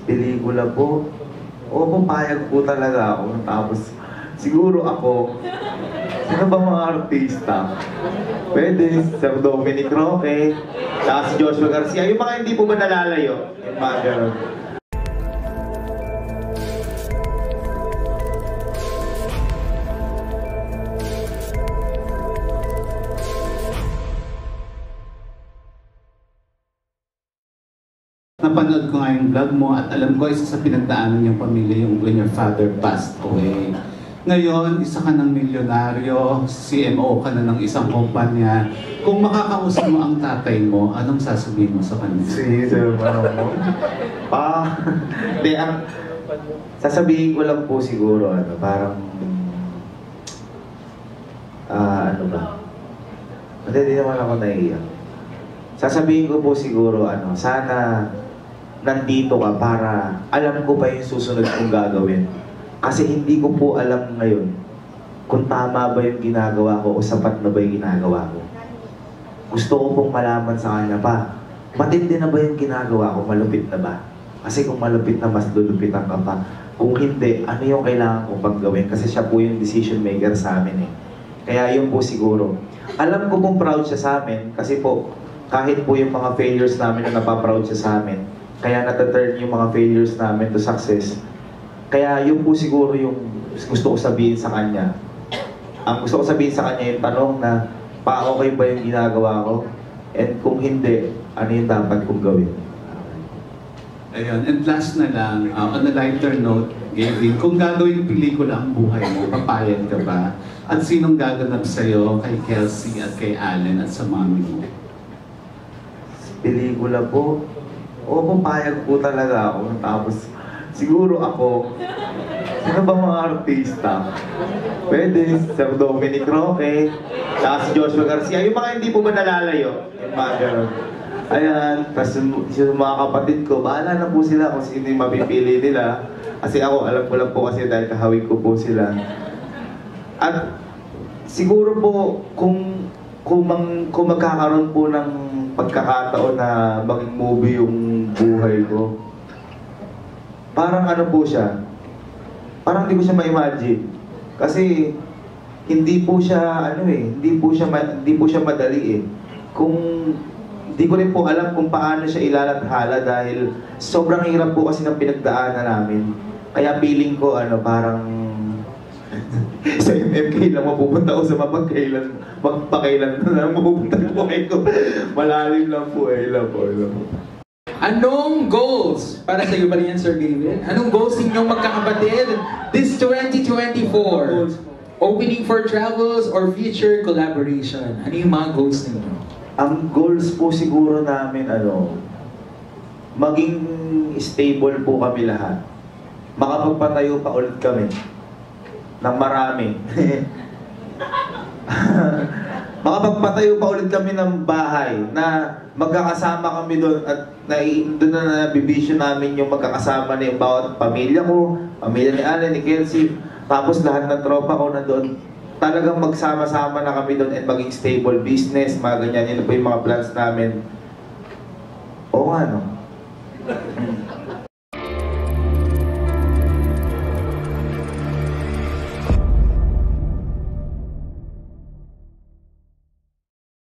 Pelikula po? Oo, pumayag po talaga ako. Tapos, siguro ako, sino ba mga artista? Pwede, Sir Dominic Roque, saka si Joshua Garcia. Yung mga hindi po ba nalalayo? Yung mga gano'n. Napanood ko nga yung vlog mo at alam ko isa sa pinagdaanan yung pamilya yung when your father passed away. Ngayon, isa ka ng milyonaryo, CMO ka na ng isang kumpanya. Kung makakausap mo ang tatay mo, anong sasabihin mo sa kanya? Si Sir, ano mo? Hindi, sasabihin ko lang po siguro, parang, ano ba? Hindi naman ako naiiyak. Sasabihin ko po siguro, sana nandito ka para alam ko pa yung susunod kong gagawin. Kasi hindi ko po alam ngayon kung tama ba yung ginagawa ko o sapat na ba yung ginagawa ko. Gusto ko pong malaman sa kanya pa, matindi na ba yung ginagawa ko, malupit na ba? Kasi kung malupit na, mas lulupitan ka pa. Kung hindi, ano yung kailangan kong paggawin? Kasi siya po yung decision maker sa amin eh. Kaya yun po siguro. Alam ko pong proud siya sa amin kasi po, kahit po yung mga failures namin na napaproud siya sa amin, kaya nataturn yung mga failures namin to success. Kaya yun po siguro yung gusto ko sabihin sa kanya. Ang gusto ko sabihin sa kanya yung tanong na, pa-okay ba yung ginagawa ko? And kung hindi, ano yung dapat kong gawin? Ayun, and last na lang, on a lighter note, Gavin, kung gagawin pelikula ang buhay mo, papayag ka ba? At sinong gaganap sa'yo, kay Kelsey at kay Allen at sa mami mo? Pelikula po? Oo, pumayag po talaga ako. Tapos, siguro ako, sino ba mga artista? Pwede, Sir Dominic Roque, saka si Joshua Garcia. Yung mga hindi po ba nalalayo? Yung mga gano'n. Ayan, tapos yung mga kapatid ko, bahala na po sila kung sino yung mapipili nila. Kasi ako, alam ko lang po kasi dahil kahawig ko po sila. At siguro po, kung magkakaroon po ng pagkakataon na maging movie yung buhay ko, parang ano po siya, parang hindi ko siya ma-imagine. Kasi hindi po siya, hindi po siya madali eh. Hindi ko rin po alam kung paano siya ilalathala dahil sobrang hirap po kasi ng pinagdaanan namin. Kaya feeling ko, parang sa MMK lang mapupunta ko sa magpakailan na lang mapupunta ko ko. Malalim lang po ilan po. Anong goals para sa iyo pa rin yan, Sir David? Anong goals ninyong magkakapatid this 2024? Opening for travels or future collaboration? Ano yung mga goals ninyo? Ang goals po siguro namin, maging stable po kami lahat. Makapagpatayo pa ulit kami ng marami. Makapagpatayo pa ulit kami ng bahay na magkakasama kami doon at doon na nabibisyon namin yung magkakasama na yung bawat pamilya ko, pamilya ni Allen, ni Kelsey, tapos lahat ng tropa ko na doon. Talagang magsama-sama na kami doon and maging stable business, mga ganyan. Yun po yung mga plans namin. Oo nga, no?